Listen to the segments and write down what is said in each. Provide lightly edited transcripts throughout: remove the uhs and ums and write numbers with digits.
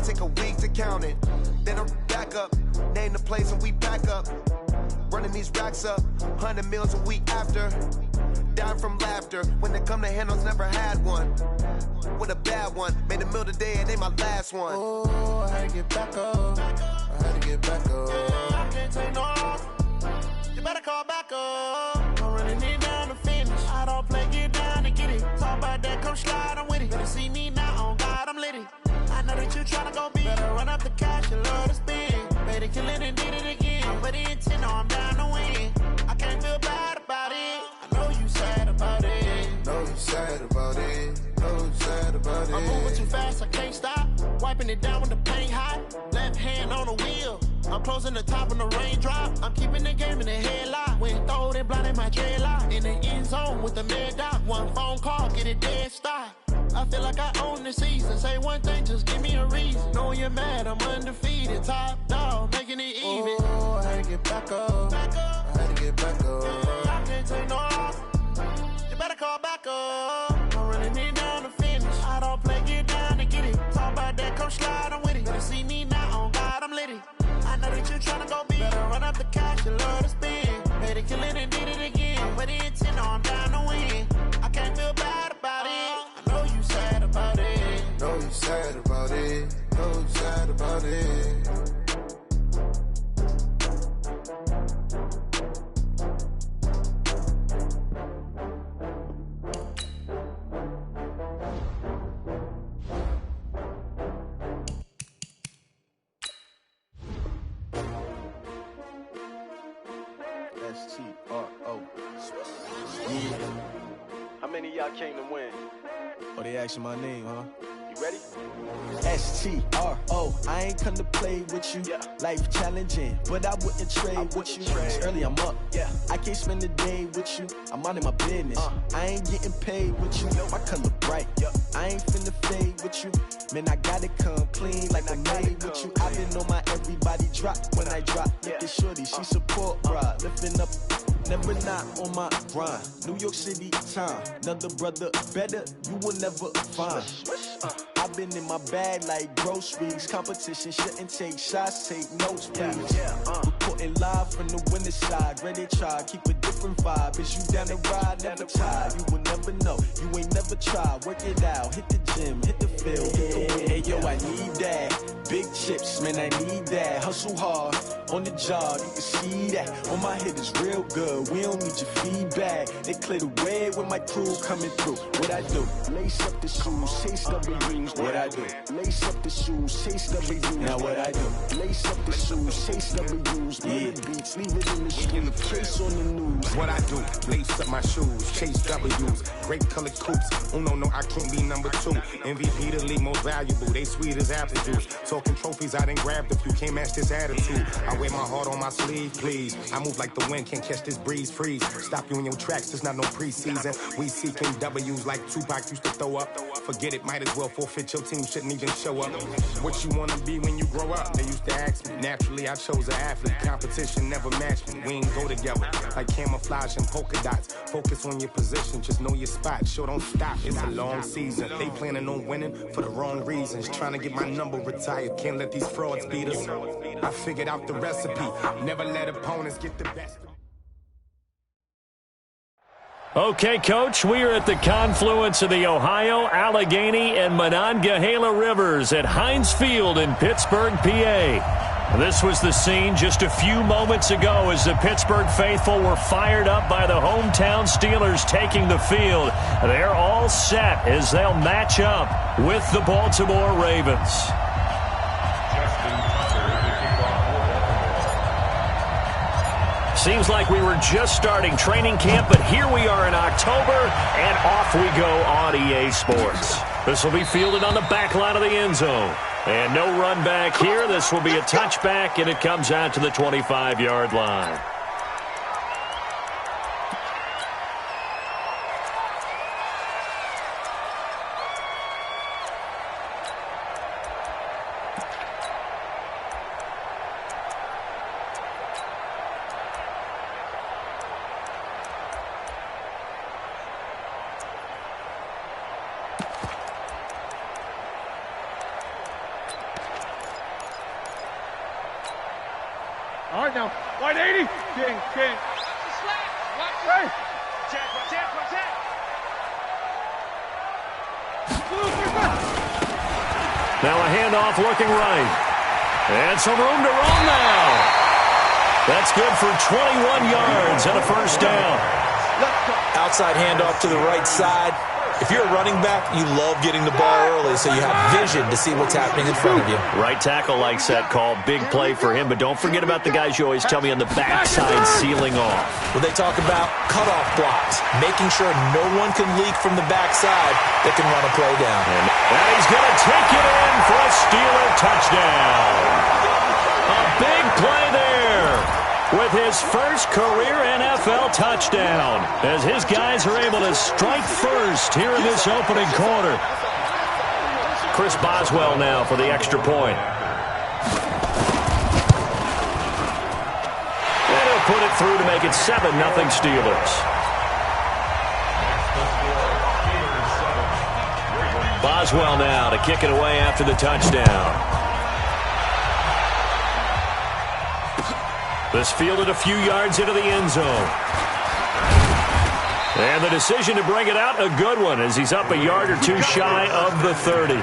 It take a week to count it. Then I back up, name the place and we back up. Running these racks up, 100 meals a week after. Dying from laughter, when they come to handles, never had one. With a bad one, made a meal today and they my last one. Oh, I had to get back up, I had to get back up. I can't take no off, you better call back up. I'm running it down to finish, I don't play, get down to get it. Talk about that, come slide, I'm with it. Better see me now, on God, I'm litty. I know that you tryna go big, better run up the cash and love to spend. Made a killing and did it again, I'm with the intent, I'm down to win. I can't feel bad about it, I know you sad about it. Know you sad about it, know you sad about it. I'm moving too fast, I can't stop. Wiping it down when the paint hot. Left hand on the wheel. I'm closing the top when the raindrop. I'm keeping the game in the headlock. When throwed and blinded my dreadlock. In the end zone with the mad dot. One phone call, get it dead stop. I feel like I own the season. Say one thing, just give me a reason. Knowing you're mad, I'm undefeated. Top dog, making it even. Oh, I had to get back up. I had to get back up. I can't take no off. You better call back up. I'm running it down to finish. I don't play, get down to get it. Talk about that, come slide, I'm with it. Better see me now, on God, I'm litty. I know that you tryna go big. Better run up the cash, you love to spend. Made a killing and did it again. With the intent, I'm down to win. I can't feel bad about it. I know you sad about it. Know you sad about it, know you sad about it. S-T-R-O. Yeah. How many of y'all came to win? Oh, they asking my name, huh? You ready? S-T-R-O. I ain't come to play with you. Yeah. Life challenging, but I wouldn't trade with you. It's early, I'm up. Yeah. I can't spend the day with you. I'm out of my business. I ain't getting paid with you. My color bright. I ain't finna fade with you. Man, I gotta come clean like I made with you. I been on my everybody drop when I drop. Look at shorty, she support, bruh. Lifting up, never not on my grind. New York City time, another brother better, you will never find. I've been in my bag like groceries. Competition shouldn't take shots, take notes, please. Reporting live from the winter side. Ready to try, keep a different vibe. Is you down the ride, never tired. You will never know, you ain't never tried. Work it out, hit the gym, hit the field, hit the wheel. Hey yo, I need that. Big chips, man, I need that. Hustle hard, on the job, you can see that. On my head is real good, we don't need your feedback. They clear the way when my crew coming through. What I do? Lace up the shoes, chase W's. What I do? Lace up the shoes, chase W's. Now what I do? Lace up the shoes, chase W's. Yeah. Beats, leave it in the street, chase on the news. What I do? Lace up my shoes, chase W's. Great colored coops. Oh no, I can't be number 2. MVP the league most valuable. They sweet as apple juice. Talking trophies, I done grabbed a few. Can't match this attitude. I wear my heart on my sleeve, please. I move like the wind, can't catch this breeze. Freeze. Stop you in your tracks. There's not no preseason. We seeking W's like Tupac used to throw up. Forget it, might as well forfeit. Your team shouldn't even show up. What you wanna be when you grow up? They used to ask me. Naturally, I chose an athlete. Competition never matched me. We ain't go together like camouflage and polka dots. Focus on your position, just know your spot. Sure, don't stop. It's a long season. They planning on winning for the wrong reasons. Trying to get my number retired. Can't let these frauds beat us. I figured out the recipe. Never let opponents get the best of me. Okay, Coach, we are at the confluence of the Ohio, Allegheny, and Monongahela Rivers at Heinz Field in Pittsburgh, PA. This was the scene just a few moments ago as the Pittsburgh faithful were fired up by the hometown Steelers taking the field. They're all set as they'll match up with the Baltimore Ravens. Seems like we were just starting training camp, but here we are in October, and off we go on EA Sports. This will be fielded on the back line of the end zone. And no run back here. This will be a touchback, and it comes out to the 25-yard line. All right, now. Wide 80. King. Hey. Now a handoff looking right. And some room to run now. That's good for 21 yards and a first down. Outside handoff to the right side. If you're a running back, you love getting the ball early so you have vision to see what's happening in front of you. Right tackle likes that call. Big play for him, but don't forget about the guys you always tell me on the backside sealing off. Well, they talk about cutoff blocks, making sure no one can leak from the backside that can run a play down. And he's going to take it in for a Steeler touchdown. A big play there with his first career NFL touchdown as his guys are able to strike first here in this opening quarter. Chris Boswell now for the extra point. And he'll put it through to make it 7-0 Steelers. Boswell now to kick it away after the touchdown. This fielded a few yards into the end zone. And the decision to bring it out, a good one, as he's up a yard or two shy of the 30.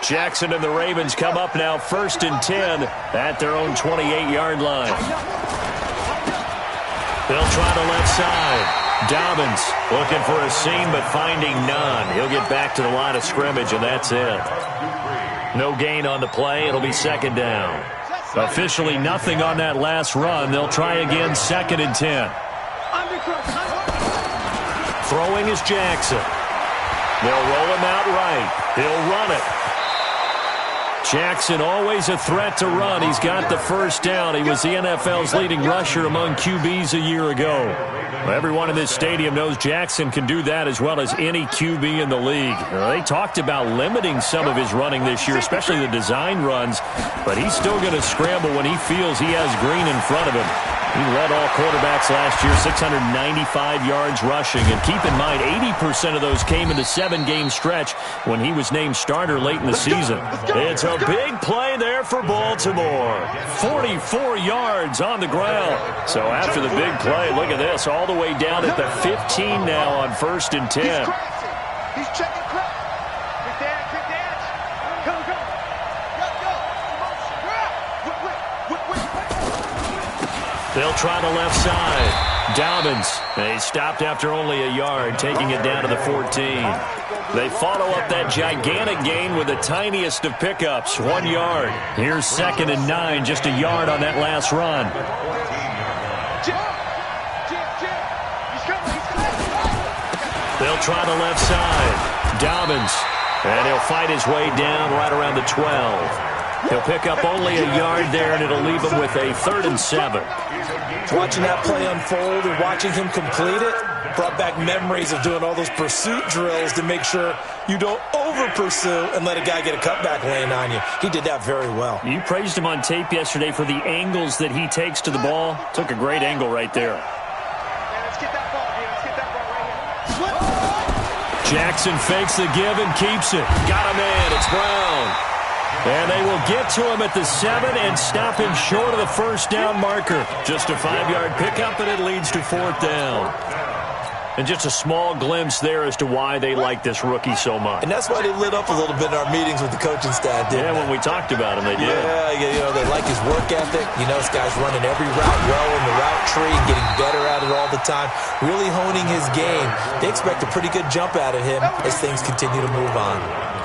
Jackson and the Ravens come up now 1st and 10 at their own 28-yard line. They'll try the left side. Dobbins looking for a seam but finding none. He'll get back to the line of scrimmage, and that's it. No gain on the play. It'll be 2nd down. Officially nothing on that last run. They'll try again 2nd and 10. Throwing is Jackson. They'll roll him out right. He'll run it. Jackson always a threat to run. He's got the first down. He was the NFL's leading rusher among QBs a year ago. Everyone in this stadium knows Jackson can do that as well as any QB in the league. They talked about limiting some of his running this year, especially the design runs, but he's still going to scramble when he feels he has green in front of him. He led all quarterbacks last year, 695 yards rushing. And keep in mind, 80% of those came in the 7-game stretch when he was named starter late in the season. It's a big play there for Baltimore. 44 yards on the ground. So after the big play, look at this, all the way down at the 15 now on 1st and 10. He's checking crap. Quick dance. Go. They'll try the left side. Dobbins. He stopped after only a yard, taking it down to the 14. They follow up that gigantic gain with the tiniest of pickups, 1 yard. Here's 2nd and 9, just a yard on that last run. They'll try the left side. Dobbins. And he'll fight his way down right around the 12. He'll pick up only a yard there, and it'll leave him with a 3rd and 7. Watching that play unfold and watching him complete it brought back memories of doing all those pursuit drills to make sure you don't over-pursue and let a guy get a cutback laying on you. He did that very well. You praised him on tape yesterday for the angles that he takes to the ball. Took a great angle right there. Let's get that ball, dude. Let's get that ball right here. Jackson fakes the give and keeps it. Got a man. It's Brown. And they will get to him at the 7 and stop him short of the first down marker. Just a 5-yard pickup, and it leads to 4th down. And just a small glimpse there as to why they like this rookie so much. And that's why they lit up a little bit in our meetings with the coaching staff, didn't they? When we talked about him, they did. Yeah, they like his work ethic. This guy's running every route well in the route tree and getting better at it all the time, really honing his game. They expect a pretty good jump out of him as things continue to move on.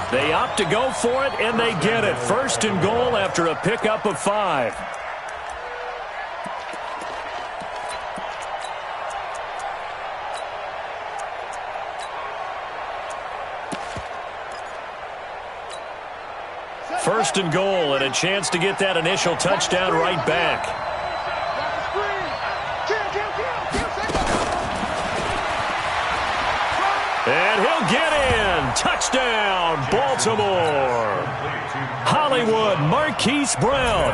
They opt to go for it, and they get it. 1st and goal after a pickup of 5. First and goal, and a chance to get that initial touchdown right back. And he'll get in. Touchdown, Baltimore. Hollywood Marquise Brown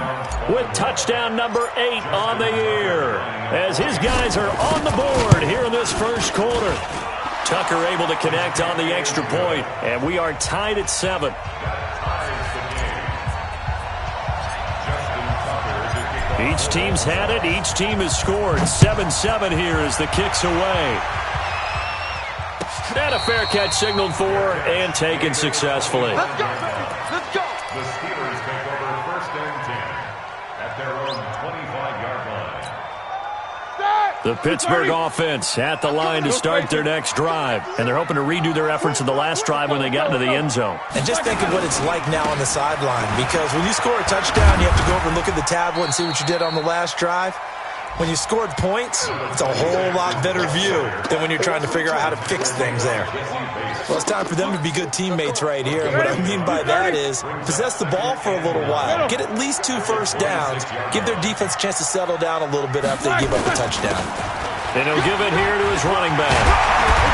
with touchdown number 8 on the year as his guys are on the board here in this first quarter. Tucker able to connect on the extra point, and we are tied at 7. Each team's had it. Each team has scored. 7-7 here as the kick's away. And a fair catch signaled for and taken successfully. Let's go, baby. Let's go. The Steelers take over 1st and 10 at their own 25-yard line. The Pittsburgh offense at the line to start their next drive. And they're hoping to redo their efforts in the last drive when they got into the end zone. And just think of what it's like now on the sideline, because when you score a touchdown, you have to go over and look at the tablet and see what you did on the last drive. When you scored points, it's a whole lot better view than when you're trying to figure out how to fix things there. Well, it's time for them to be good teammates right here. And what I mean by that is possess the ball for a little while. Get at least 2 first downs. Give their defense a chance to settle down a little bit after they give up a touchdown. And he'll give it here to his running back.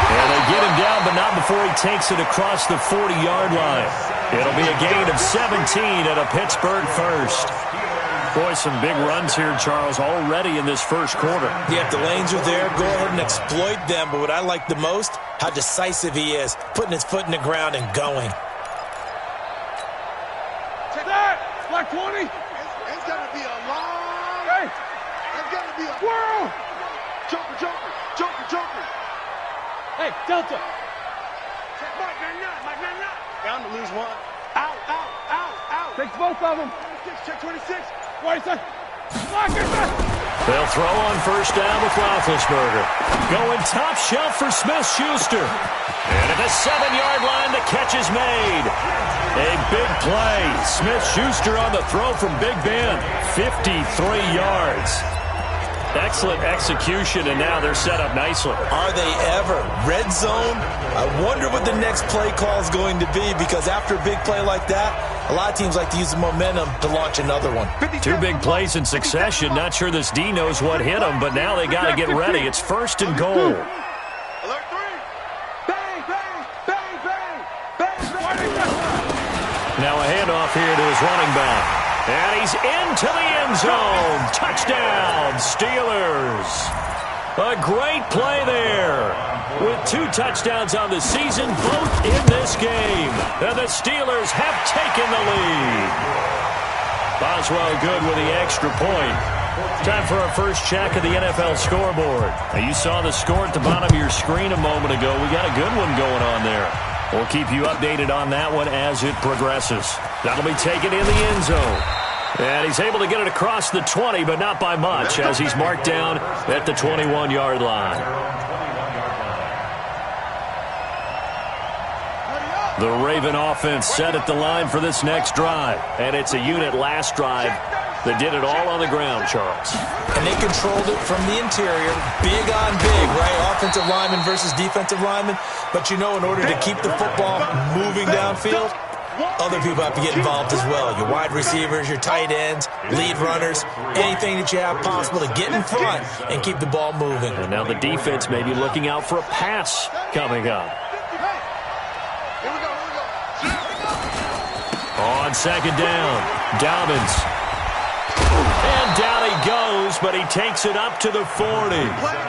And they get him down, but not before he takes it across the 40-yard line. It'll be a gain of 17 at a Pittsburgh first. Boy, some big runs here, Charles, already in this first quarter. Yeah, if the lanes are there, go ahead and exploit them. But what I like the most, how decisive he is, putting his foot in the ground and going. Check that. Black 20. It's going to be a long. Hey. It's going to be a whirl. Joker, Joker, Joker, Joker. Hey, Delta. Check Mike 99, Mike 99. Down to lose one. Out, out, out, out. Takes both of them. Check 26. They'll throw on first down with Roethlisberger. Going top shelf for Smith-Schuster. And at the 7-yard line, the catch is made. A big play. Smith-Schuster on the throw from Big Ben. 53 yards. Excellent execution, and now they're set up nicely. Are they ever? Red zone? I wonder what the next play call is going to be, because after a big play like that, a lot of teams like to use the momentum to launch another one. 2 big plays in succession. Not sure this D knows what hit them, but now they got to get ready. It's 1st and goal. Alert 3. Bang, bang, bang, bang, bang, bang. Now a handoff here to his running back. And he's into the end zone. Touchdown, Steelers. A great play there. With 2 touchdowns on the season, both in this game. And the Steelers have taken the lead. Boswell good with the extra point. Time for our first check of the NFL scoreboard. Now, you saw the score at the bottom of your screen a moment ago. We got a good one going on there. We'll keep you updated on that one as it progresses. That'll be taken in the end zone. And he's able to get it across the 20, but not by much, as he's marked down at the 21-yard line. The Raven offense set at the line for this next drive. And it's a unit last drive that did it all on the ground, Charles. And they controlled it from the interior. Big on big, right? Offensive lineman versus defensive lineman. But, you know, in order to keep the football moving downfield, other people have to get involved as well. Your wide receivers, your tight ends, lead runners, anything that you have possible to get in front and keep the ball moving. And now the defense may be looking out for a pass coming up. On second down, Dobbins. And down he goes, but he takes it up to the 40.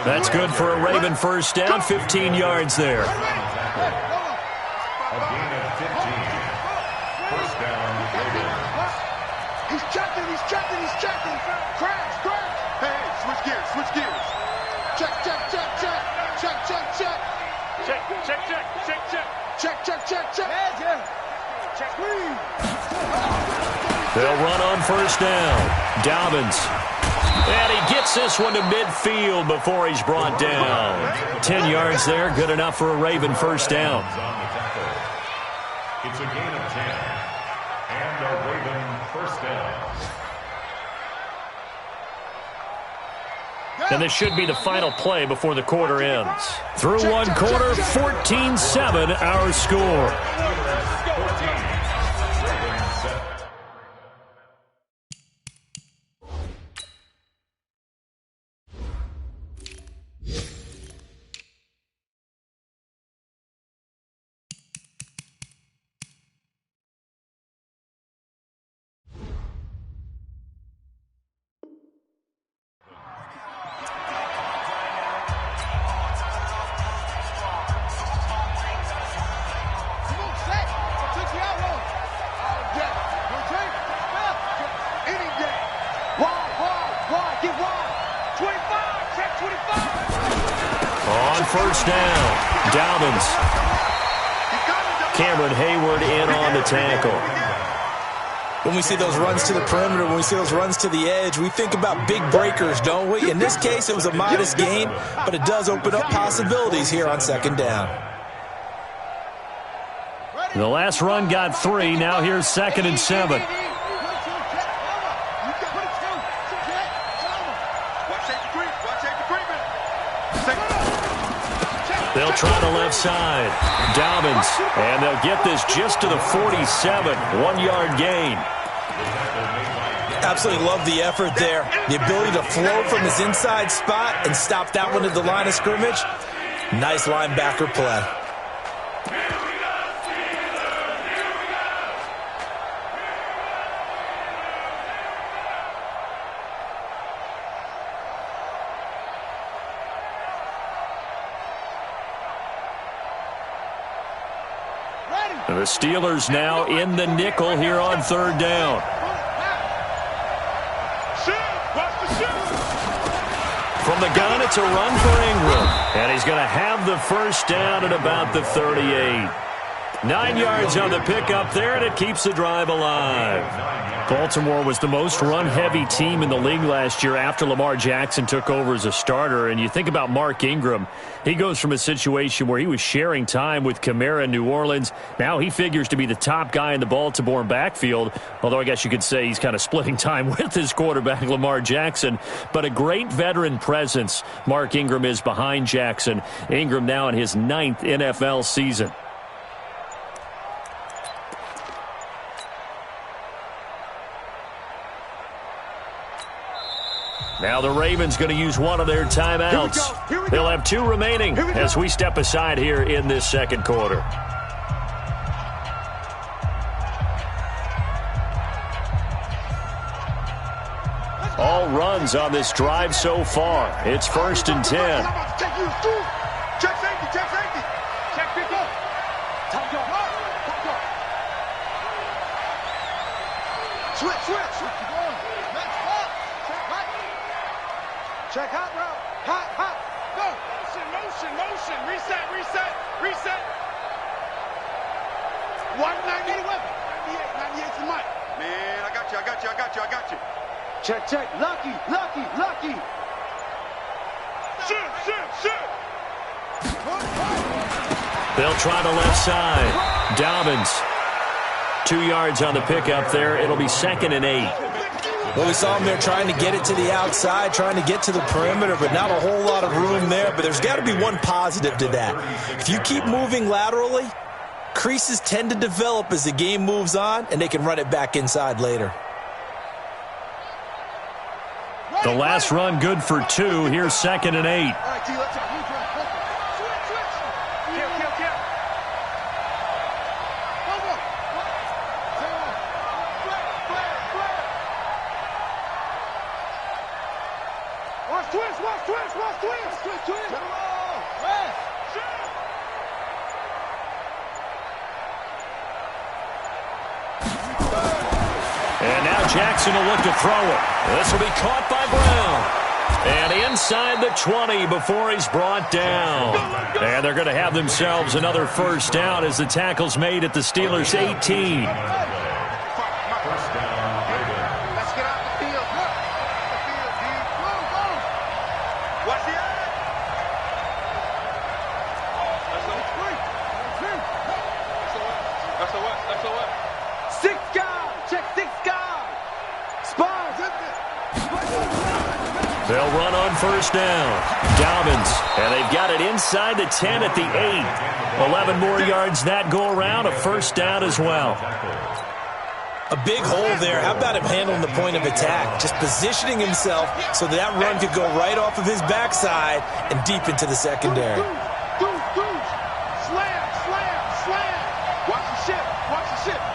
That's good for a Raven first down, 15 yards there. A gain of 15. First down, Ravens. He's checking, he's checking, he's checking. Crash, crash. Hey, switch gears, switch gears. Check, check, check, check. Check, check, check. Check, check, check, check, check. Check, check, check, check. Check, please. They'll run on first down. Dobbins. And he gets this one to midfield before he's brought down. 10 yards there, good enough for a Raven first down. It's a gain of 10. And a Raven first down. And this should be the final play before the quarter ends. Through one quarter, 14-7 our score. On first down, Dobbins. Cameron Hayward in on the tackle. When we see those runs to the perimeter, when we see those runs to the edge, we think about big breakers, don't we? In this case, it was a modest gain, but it does open up possibilities here on second down. The last run got 3. Now here's 2nd and 7. They'll try the left side. Dobbins. And they'll get this just to the 47. 1-yard gain. Absolutely love the effort there. The ability to flow from his inside spot and stop that one at the line of scrimmage. Nice linebacker play. The Steelers now in the nickel here on 3rd down. From the gun, it's a run for Ingram. And he's going to have the first down at about the 38. 9 yards on the pickup there, and it keeps the drive alive. Baltimore was the most run-heavy team in the league last year after Lamar Jackson took over as a starter. And you think about Mark Ingram, he goes from a situation where he was sharing time with Kamara in New Orleans. Now he figures to be the top guy in the Baltimore backfield, although I guess you could say he's kind of splitting time with his quarterback, Lamar Jackson. But a great veteran presence Mark Ingram is behind Jackson. Ingram now in his 9th NFL season. Now the Ravens going to use one of their timeouts. They'll have 2 remaining as we step aside here in this second quarter. All runs on this drive so far. It's 1st and 10. Check safety, check safety. Check people. Switch. Check hot route. Hot. Go. Motion. Reset. 198 weapon. 98 to Mike. Man, I got you. Check. Lucky. Shoot. They'll try the left side. Dobbins. 2 yards on the pickup there. It'll be 2nd and 8. Well, we saw him there trying to get it to the outside, trying to get to the perimeter, but not a whole lot of room there. But there's got to be one positive to that. If you keep moving laterally, creases tend to develop as the game moves on, and they can run it back inside later. The last run good for 2. Here's 2nd and 8. And now Jackson will look to throw it. This will be caught by Brown. And inside the 20 before he's brought down. And they're going to have themselves another first down as the tackle's made at the Steelers' 18. They'll run on first down. Dobbins, and they've got it inside the 10 at the 8. 11 more yards that go around, a first down as well. A big hole there. How about him handling the point of attack? Just positioning himself so that run could go right off of his backside and deep into the secondary. Slam. Watch the ship.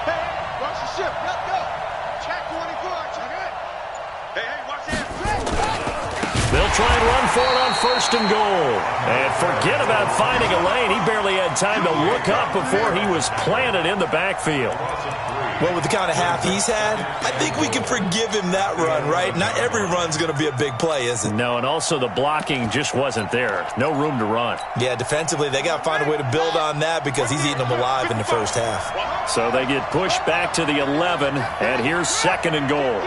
Hey, watch the ship. Let's go. Check 24. Check it. Hey, watch it. They'll try and run for it on 1st and goal. And Forget about finding a lane. He barely had time to look up before he was planted in the backfield. Well, with the kind of half he's had, I think we can forgive him that run, right? Not every run's going to be a big play, is it? No, and also the blocking just wasn't there. No room to run. Yeah, defensively, they got to find a way to build on that because he's eating them alive in the first half. So they get pushed back to the 11, and here's 2nd and goal.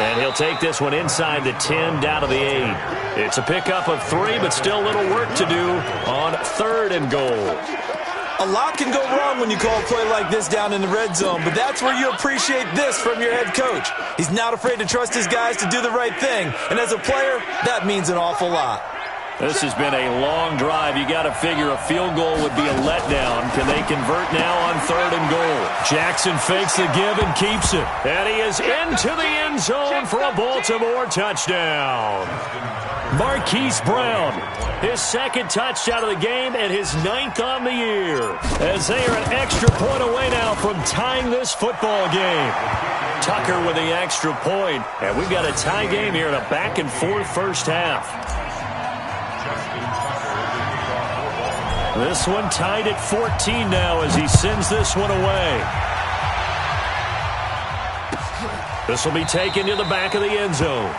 And he'll take this one inside the 10, down to the 8. It's a pickup of 3, but still a little work to do on 3rd and goal. A lot can go wrong when you call a play like this down in the red zone, but that's where you appreciate this from your head coach. He's not afraid to trust his guys to do the right thing, and as a player, that means an awful lot. This has been a long drive. You got to figure a field goal would be a letdown. Can they convert now on 3rd and goal? Jackson fakes the give and keeps it. And he is into the end zone for a Baltimore touchdown. Marquise Brown, his 2nd touchdown of the game and his 9th on the year. As they are an extra point away now from tying this football game. Tucker with the extra point. And we've got a tie game here in a back-and-forth first half. This one tied at 14 now as he sends this one away. This will be taken to the back of the end zone.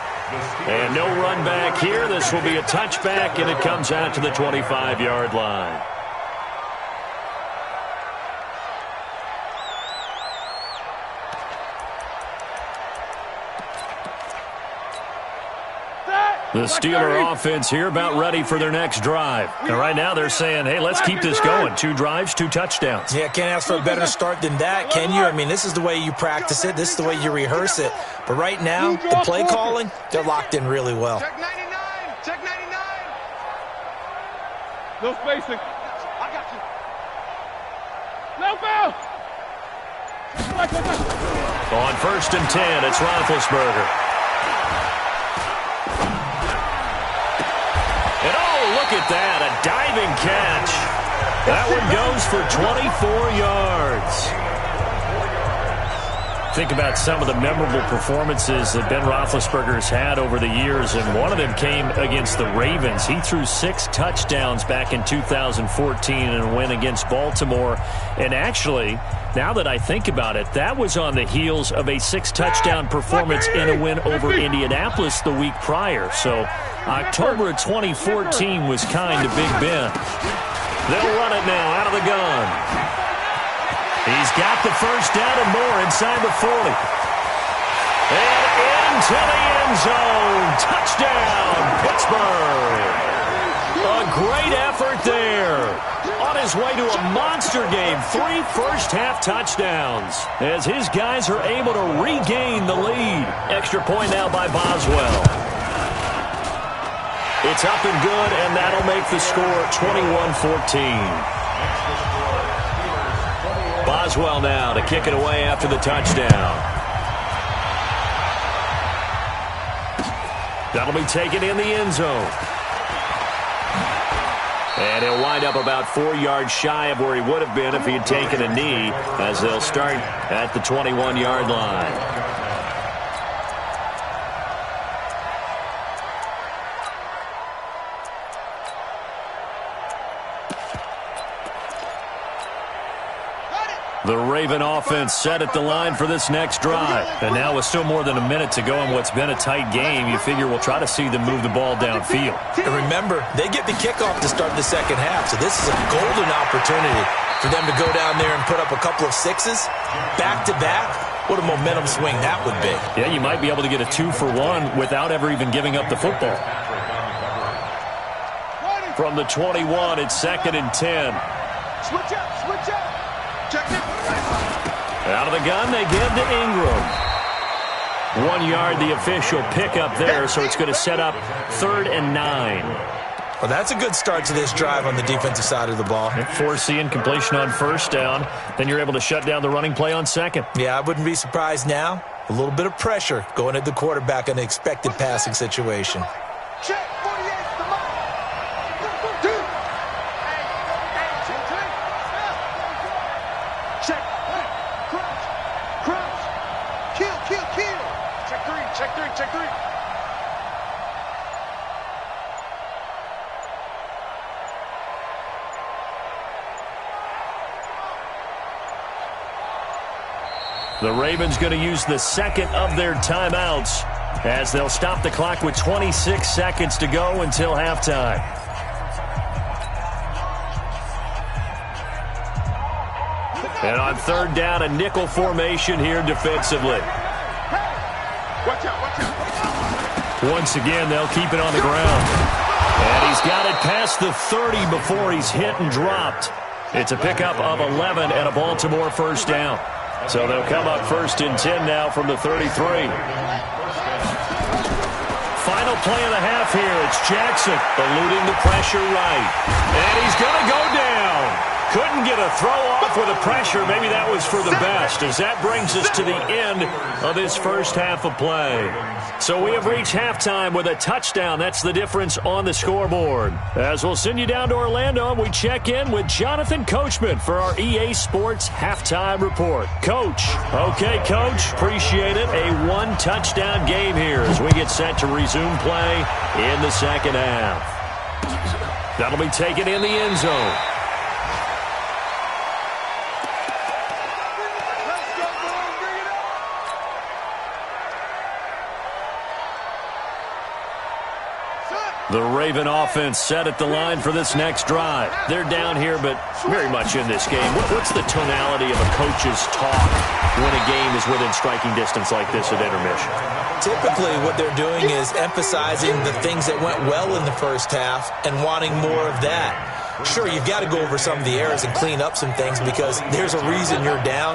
And no run back here. This will be a touchback, and it comes out to the 25-yard line. The Steeler offense here about ready for their next drive. And right now they're saying, hey, let's keep this going. 2 drives, 2 touchdowns. Yeah, can't ask for a better start than that, can you? I mean, this is the way you practice it. This is the way you rehearse it. But right now, the play calling, they're locked in really well. Check 99. Check 99. No spacing. I got you. No foul. On 1st and 10, it's Roethlisberger. And oh, look at that, a diving catch. That one goes for 24 yards. Think about some of the memorable performances that Ben Roethlisberger's had over the years, and one of them came against the Ravens. He threw 6 touchdowns back in 2014 in a win against Baltimore. And actually, now that I think about it, that was on the heels of a 6-touchdown performance in a win over Indianapolis the week prior. So October of 2014 was kind to Big Ben. They'll run it now out of the gun. He's got the first down and more inside the 40. And into the end zone. Touchdown, Pittsburgh. A great effort there. On his way to a monster game. 3 first-half touchdowns as his guys are able to regain the lead. Extra point now by Boswell. It's up and good, and that'll make the score 21-14. Boswell now to kick it away after the touchdown. That'll be taken in the end zone. And he'll wind up about 4 yards shy of where he would have been if he had taken a knee, as they'll start at the 21-yard line. The Raven offense set at the line for this next drive. And now with still more than a minute to go in what's been a tight game, you figure we'll try to see them move the ball downfield. And remember, they get the kickoff to start the second half, so this is a golden opportunity for them to go down there and put up a couple of 6s back-to-back. What a momentum swing that would be. Yeah, you might be able to get a 2-for-1 without ever even giving up the football. From the 21, it's 2nd and 10. Switch up, switch up. Check it. Out of the gun, they give to Ingram. 1 yard, the official pickup there, so it's going to set up 3rd and 9. Well, that's a good start to this drive on the defensive side of the ball. Force the incompletion on 1st down. Then you're able to shut down the running play on 2nd. Yeah, I wouldn't be surprised now. A little bit of pressure going at the quarterback in an expected passing situation. Check 48, the mark. The Ravens going to use the second of their timeouts as they'll stop the clock with 26 seconds to go until halftime. And on third down, a nickel formation here defensively. Once again, they'll keep it on the ground. And he's got it past the 30 before he's hit and dropped. It's a pickup of 11 and a Baltimore first down. So they'll come up first and 10 now from the 33. Final play of the half here. It's Jackson eluding the pressure right. And he's going to go down. Couldn't get a throw off with the pressure. Maybe that was for the best, as that brings us to the end of this first half of play. So we have reached halftime with a touchdown. That's the difference on the scoreboard. As we'll send you down to Orlando, we check in with Jonathan Coachman for our EA Sports Halftime Report. Coach. Okay, Coach. Appreciate it. A one-touchdown game here as we get set to resume play in the second half. That'll be taken in the end zone. The Raven offense set at the line for this next drive. They're down here, but very much in this game. What's the tonality of a coach's talk when a game is within striking distance like this at intermission? Typically, what they're doing is emphasizing the things that went well in the first half and wanting more of that. Sure, you've got to go over some of the errors and clean up some things because there's a reason you're down.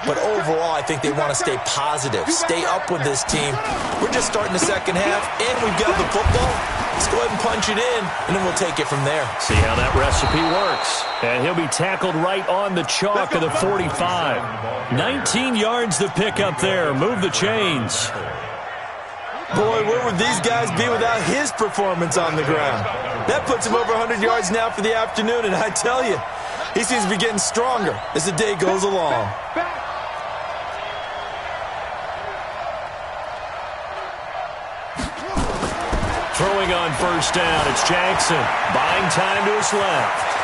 But overall, I think they want to stay positive, stay up with this team. We're just starting the second half, and we've got the football. Let's go ahead and punch it in, and then we'll take it from there. See how that recipe works. And he'll be tackled right on the chalk of the 45. 19 yards to pick up there. Move the chains. Boy, where would these guys be without his performance on the ground? That puts him over 100 yards now for the afternoon, and I tell you, he seems to be getting stronger as the day goes along. Throwing on first down, it's Jackson. Buying time to his left.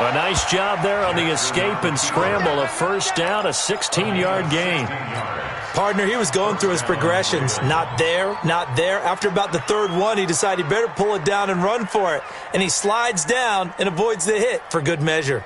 A nice job there on the escape and scramble. A first down, a 16-yard gain. Partner, he was going through his progressions. Not there, not there. After about the third one, he decided he better pull it down and run for it. And he slides down and avoids the hit for good measure.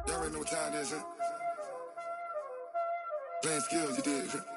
Y'all already know what time it is, huh? Playing skills, you did.